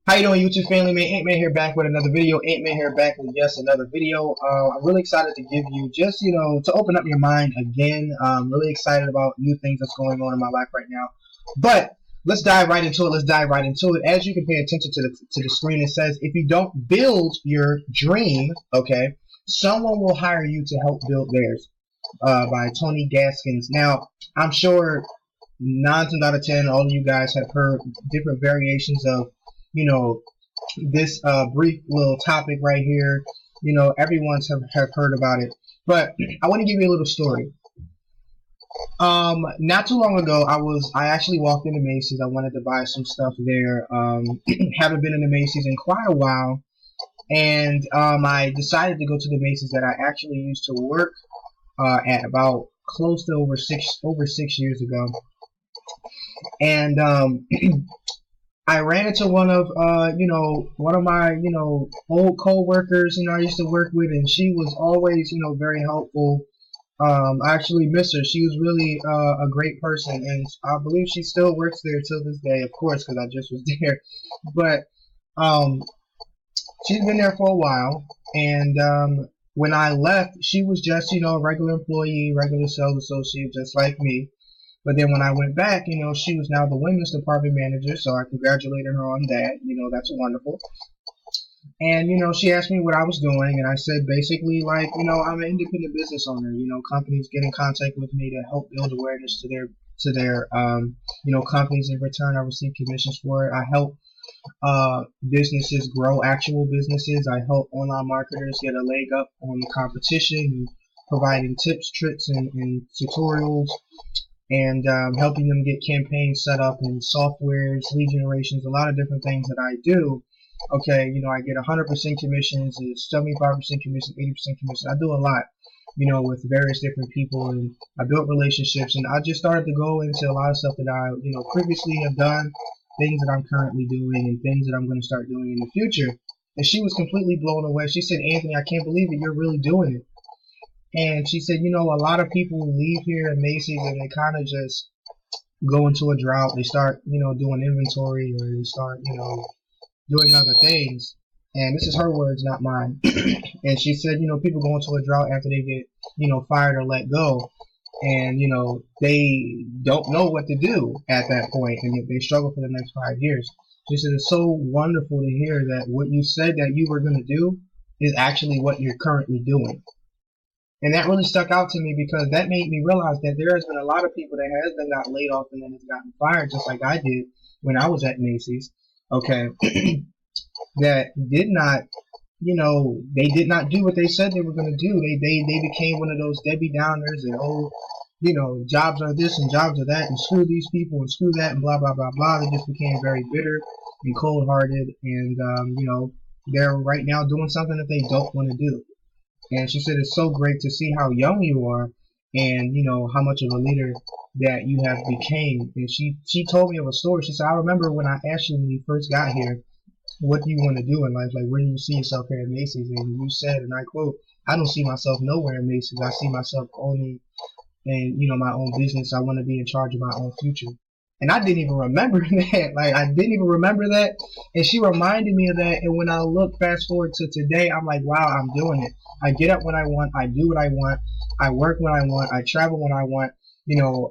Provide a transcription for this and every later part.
How you doing, YouTube family? Man, Ant Man here back with another video. Ant Man here back with another video. I'm really excited to give you just to open up your mind again. I'm really excited about new things that's going on in my life right now. But let's dive right into it. As you can pay attention to the screen, it says if you don't build your dream, okay, someone will hire you to help build theirs. By Tony Gaskins. Now, I'm sure 9 times out of 10, all of you guys have heard different variations of this brief little topic right here. Everyone's have heard about it, but I want to give you a little story. Not too long ago, I actually walked into Macy's. I wanted to buy some stuff there. Haven't been in the Macy's in quite a while, and I decided to go to the Macy's that I actually used to work at about close to over 6 years ago, and I ran into one of my old co-workers I used to work with, and she was always very helpful. I actually miss her. She was really a great person, and I believe she still works there till this day, of course, because I just was there. But she's been there for a while, and when I left, she was just a regular employee, regular sales associate, just like me. But then when I went back, she was now the women's department manager, so I congratulated her on that. That's wonderful. And, she asked me what I was doing, and I said basically like, I'm an independent business owner. Companies get in contact with me to help build awareness to their companies. In return, I receive commissions for it. I help businesses grow, actual businesses. I help online marketers get a leg up on the competition, providing tips, tricks, and tutorials, and helping them get campaigns set up and softwares, lead generations, a lot of different things that I do. Okay, I get 100% commissions, 75% commission, 80% commission. I do a lot, with various different people, and I built relationships, and I just started to go into a lot of stuff that I, previously have done, things that I'm currently doing, and things that I'm going to start doing in the future. And she was completely blown away. She said, "Anthony, I can't believe it. You're really doing it." And she said, a lot of people leave here at Macy's and they kind of just go into a drought. They start, doing inventory, or they start, doing other things. And this is her words, not mine. And she said, people go into a drought after they get, fired or let go. And, they don't know what to do at that point, and they struggle for the next 5 years. She said, it's so wonderful to hear that what you said that you were going to do is actually what you're currently doing. And that really stuck out to me, because that made me realize that there has been a lot of people that has been got laid off and then has gotten fired, just like I did when I was at Macy's. Okay, that did not, they did not do what they said they were going to do. They became one of those Debbie Downers and jobs are this and jobs are that, and screw these people and screw that and blah blah blah blah. They just became very bitter and cold-hearted, and they're right now doing something that they don't want to do. And she said it's so great to see how young you are, and how much of a leader that you have became. And she told me of a story. She said, I remember when I asked you when you first got here, what do you want to do in life? Like, where do you see yourself here at Macy's? And you said, and I quote, I don't see myself nowhere in Macy's. I see myself owning and my own business. I want to be in charge of my own future. And I didn't even remember that. Like, I didn't even remember that. And she reminded me of that. And when I look fast forward to today, I'm like, wow, I'm doing it. I get up when I want. I do what I want. I work when I want. I travel when I want.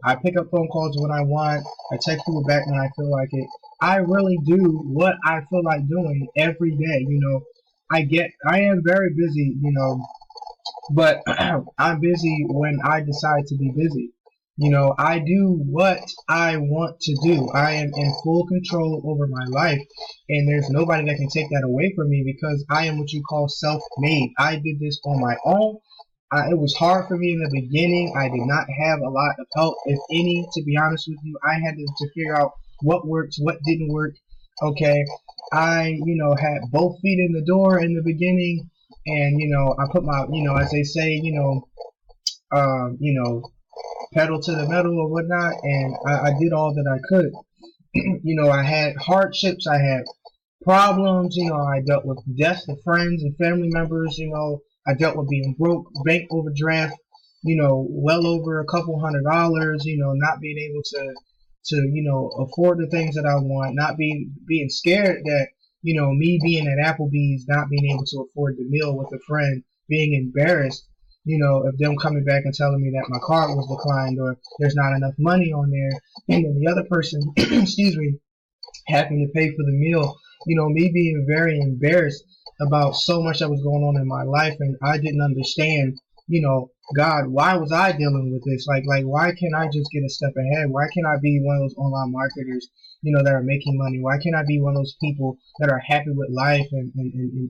I pick up phone calls when I want. I text people back when I feel like it. I really do what I feel like doing every day. I am very busy, but I'm busy when I decide to be busy. I do what I want to do. I am in full control over my life, and there's nobody that can take that away from me, because I am what you call self-made. I did this on my own. It was hard for me in the beginning. I did not have a lot of help, if any, to be honest with you. I had to figure out what works, what didn't work. Okay, I had both feet in the door in the beginning, and I put my as they say pedal to the metal or whatnot, and I did all that I could. I had hardships, I had problems, I dealt with deaths of friends and family members, I dealt with being broke, bank overdraft, well over a couple $100, not being able to afford the things that I want, not being scared that, me being at Applebee's, not being able to afford the meal with a friend, being embarrassed, of them coming back and telling me that my card was declined or there's not enough money on there, and then the other person, excuse me, having to pay for the meal, me being very embarrassed about so much that was going on in my life, and I didn't understand, God, why was I dealing with this? Like why can't I just get a step ahead? Why can't I be one of those online marketers, that are making money? Why can't I be one of those people that are happy with life and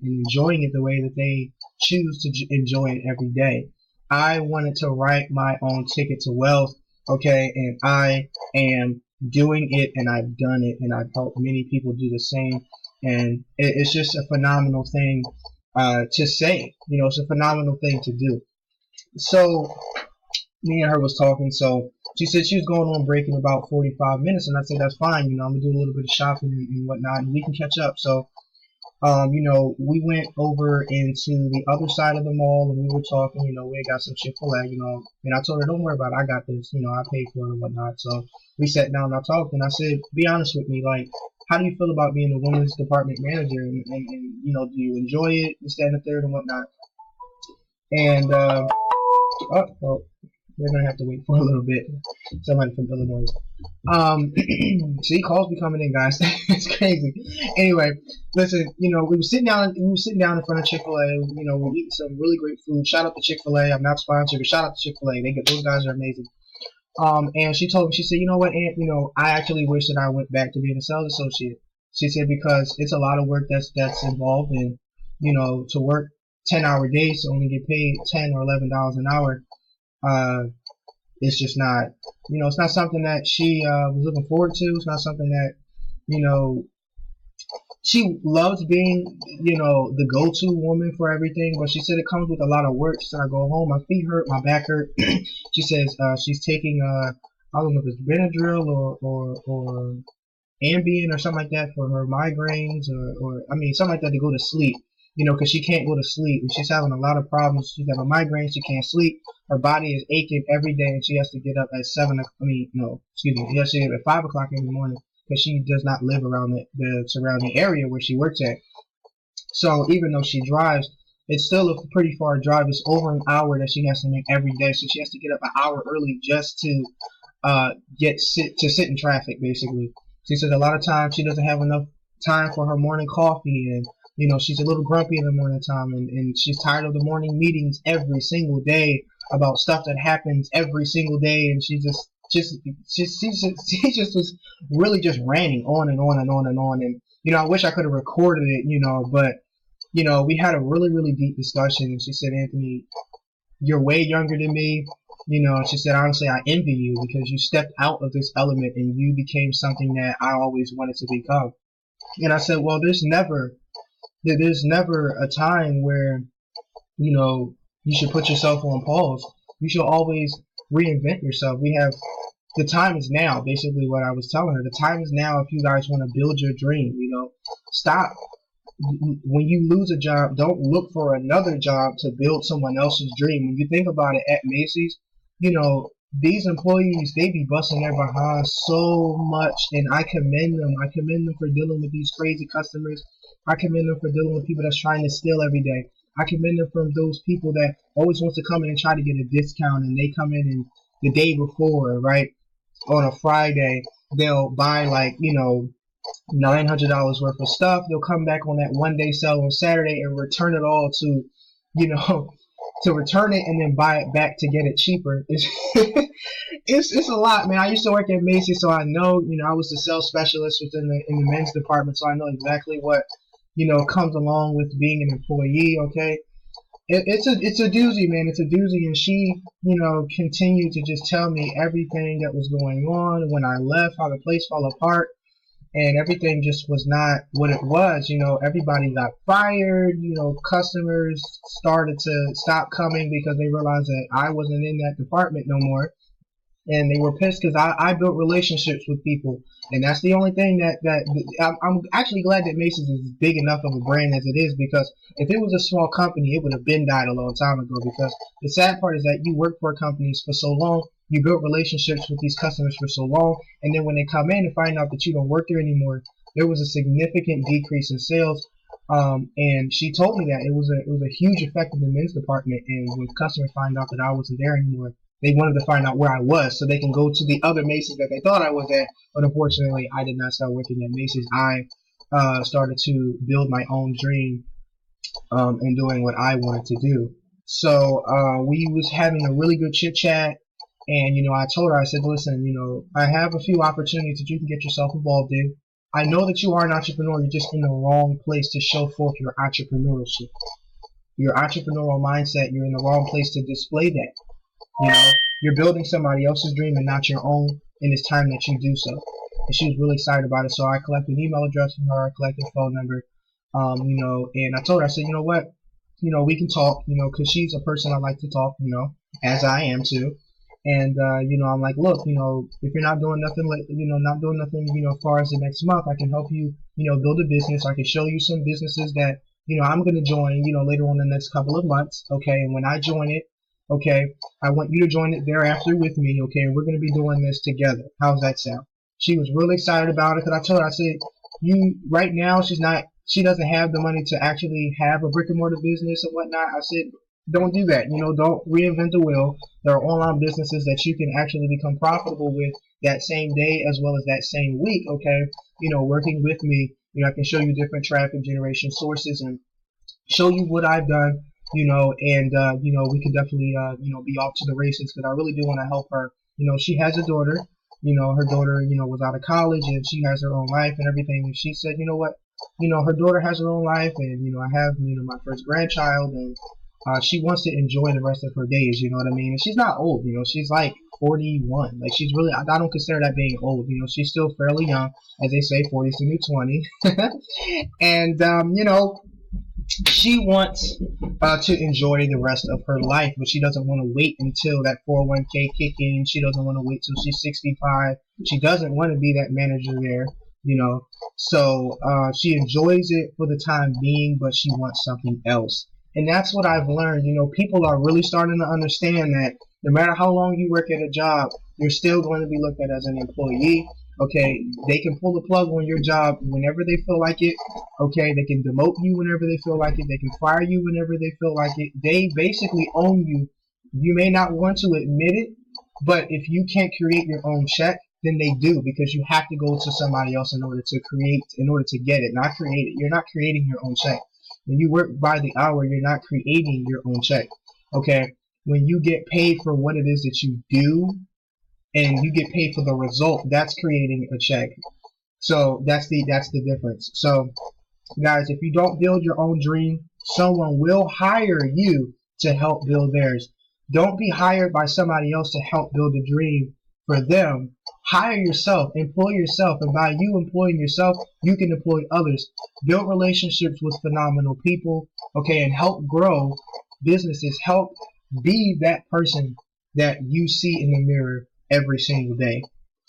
enjoying it the way that they choose to enjoy it every day? I wanted to write my own ticket to wealth, okay, and I am doing it, and I've done it, and I've helped many people do the same, and it's just a phenomenal thing to say. It's a phenomenal thing to do. So me and her was talking. So she said she was going on break in about 45 minutes, and I said that's fine. I'm gonna do a little bit of shopping and whatnot, and we can catch up. So we went over into the other side of the mall, and we were talking. We got some Chick-fil-A, and I told her, don't worry about it, I got this. I paid for it and whatnot. So we sat down and I talked, and I said, be honest with me, like, how do you feel about being a women's department manager? And do you enjoy it, this, that, and the third, and whatnot? And well, we're gonna have to wait for a little bit. Somebody from Illinois. See, calls be coming in, guys. It's crazy. Anyway, listen. We were sitting down. We were sitting down in front of Chick-fil-A. We're eating some really great food. Shout out to Chick-fil-A. I'm not sponsored, but shout out to Chick-fil-A. Those guys are amazing. And she told me, she said, you know what, Aunt, I actually wish that I went back to being a sales associate. She said, because it's a lot of work that's involved in, to work 10-hour days to only get paid $10 or $11 an hour. It's just not, it's not something that she was looking forward to. It's not something that, she loves being, the go-to woman for everything, but she said it comes with a lot of work. She said, I go home, my feet hurt, my back hurt. She says she's taking, I don't know if it's Benadryl or Ambien or something like that for her migraines or something like that to go to sleep. Because she can't go to sleep, and she's having a lot of problems. She's having migraines, she can't sleep. Her body is aching every day, and she has to get up at she has to get up at 5 o'clock in the morning because she does not live around the surrounding area where she works at. So even though she drives, it's still a pretty far drive. It's over an hour that she has to make every day, so she has to get up an hour early just to sit in traffic, basically. She said a lot of times she doesn't have enough time for her morning coffee, and she's a little grumpy in the morning time, and she's tired of the morning meetings every single day about stuff that happens every single day, and she just was really just ranting on and on and on and on. And I wish I could have recorded it, but we had a really, really deep discussion, and she said, Anthony, you're way younger than me. She said, honestly, I envy you because you stepped out of this element and you became something that I always wanted to become. And I said, well, there's never a time where, you should put yourself on pause. You should always reinvent yourself. The time is now, basically what I was telling her. The time is now if you guys want to build your dream, stop. When you lose a job, don't look for another job to build someone else's dream. When you think about it at Macy's, these employees, they be busting their behind so much, and I commend them. I commend them for dealing with these crazy customers. I commend them for dealing with people that's trying to steal every day. I commend them from those people that always wants to come in and try to get a discount, and they come in and the day before, right, on a Friday, they'll buy $900 worth of stuff. They'll come back on that one day sale on Saturday and return it all to, to return it and then buy it back to get it cheaper. It's a lot, man. I used to work at Macy, so I know, I was the sales specialist in the men's department, so I know exactly what, comes along with being an employee. Okay, it's a doozy, man. It's a doozy, and she, continued to just tell me everything that was going on when I left, how the place fell apart. And everything just was not what it was. Everybody got fired. Customers started to stop coming because they realized that I wasn't in that department no more. And they were pissed because I built relationships with people. And that's the only thing that I'm actually glad that Macy's is big enough of a brand as it is, because if it was a small company, it would have been died a long time ago. Because the sad part is that you work for companies for so long, you built relationships with these customers for so long, and then when they come in and find out that you don't work there anymore, there was a significant decrease in sales. And she told me that it was a huge effect in the men's department. And when customers find out that I wasn't there anymore, they wanted to find out where I was so they can go to the other Macy's that they thought I was at. But unfortunately, I did not start working at Macy's. I started to build my own dream and doing what I wanted to do. So we was having a really good chit chat, and I told her, I said, listen, I have a few opportunities that you can get yourself involved in. I know that you are an entrepreneur. You're just in the wrong place to show forth your entrepreneurship, your entrepreneurial mindset. You're in the wrong place to display that. You're building somebody else's dream and not your own, and it's time that you do so. And she was really excited about it. So I collected an email address from her, I collected a phone number, and I told her, I said, you know what, we can talk, because she's a person I like to talk, as I am too. And, I'm like, look, if you're not doing nothing, as far as the next month, I can help you, build a business. I can show you some businesses that, I'm going to join, later on in the next couple of months. Okay. And when I join it, okay, I want you to join it thereafter with me. Okay. And we're going to be doing this together. How's that sound? She was really excited about it, because I told her, I said, right now, she doesn't have the money to actually have a brick and mortar business and whatnot. I said, don't do that. Don't reinvent the wheel. There are online businesses that you can actually become profitable with that same day as well as that same week. Okay. Working with me, I can show you different traffic generation sources and show you what I've done, and, we could definitely, be off to the races, because I really do want to help her. She has a daughter, her daughter, was out of college, and she has her own life and everything. And she said, you know what, her daughter has her own life, and, I have, my first grandchild, and she wants to enjoy the rest of her days, you know what I mean? And she's not old, she's like 41. Like, she's really, I don't consider that being old, she's still fairly young, as they say, 40's the new 20. And, she wants to enjoy the rest of her life, but she doesn't want to wait until that 401k kick in. She doesn't want to wait till she's 65. She doesn't want to be that manager there, So she enjoys it for the time being, but she wants something else. And that's what I've learned. People are really starting to understand that no matter how long you work at a job, you're still going to be looked at as an employee. Okay, they can pull the plug on your job whenever they feel like it. Okay, they can demote you whenever they feel like it. They can fire you whenever they feel like it. They basically own you. You may not want to admit it, but if you can't create your own check, then they do, because you have to go to somebody else in order to get it, not create it. You're not creating your own check. When you work by the hour, you're not creating your own check. Okay, when you get paid for what it is that you do, and you get paid for the result, that's creating a check. So that's the difference. So guys, if you don't build your own dream, someone will hire you to help build theirs. Don't be hired by somebody else to help build a dream for them. Hire yourself, employ yourself, and by you employing yourself, you can employ others. Build relationships with phenomenal people, okay, and help grow businesses. Help be that person that you see in the mirror every single day.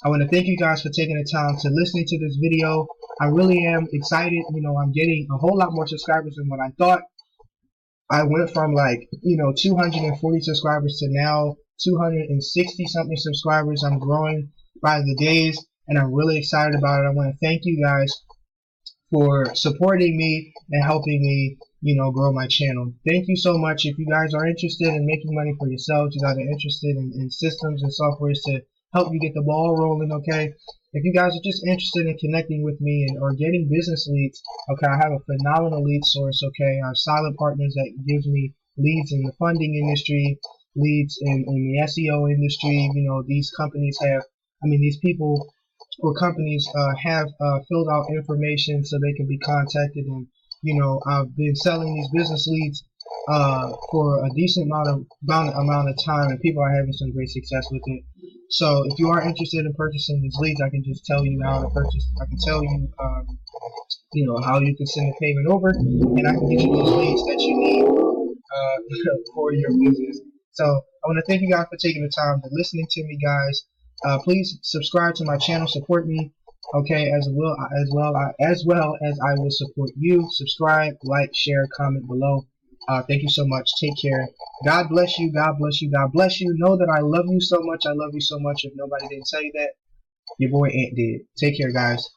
I want to thank you guys for taking the time to listening to this video. I really am excited. I'm getting a whole lot more subscribers than what I thought. I went from 240 subscribers to now 260 something subscribers. I'm growing by the days, and I'm really excited about it. I want to thank you guys for supporting me and helping me, grow my channel. Thank you so much. If you guys are interested in making money for yourselves, you guys are interested in systems and softwares to help you get the ball rolling, okay? If you guys are just interested in connecting with me or getting business leads, okay, I have a phenomenal lead source, okay? I have solid partners that gives me leads in the funding industry, leads in the SEO industry. These companies these people or companies have filled out information so they can be contacted, and I've been selling these business leads for a decent amount of time, and people are having some great success with it. So if you are interested in purchasing these leads, I can just tell you how to purchase. I can tell you how you can send the payment over, and I can get you those leads that you need for your business. So I want to thank you guys for taking the time to listening to me, guys. Please subscribe to my channel, support me, okay, as well as I will support you. Subscribe, like, share, comment below. Thank you so much. Take care. God bless you. God bless you. God bless you. Know that I love you so much. I love you so much. If nobody didn't tell you that, your boy Ant did. Take care, guys.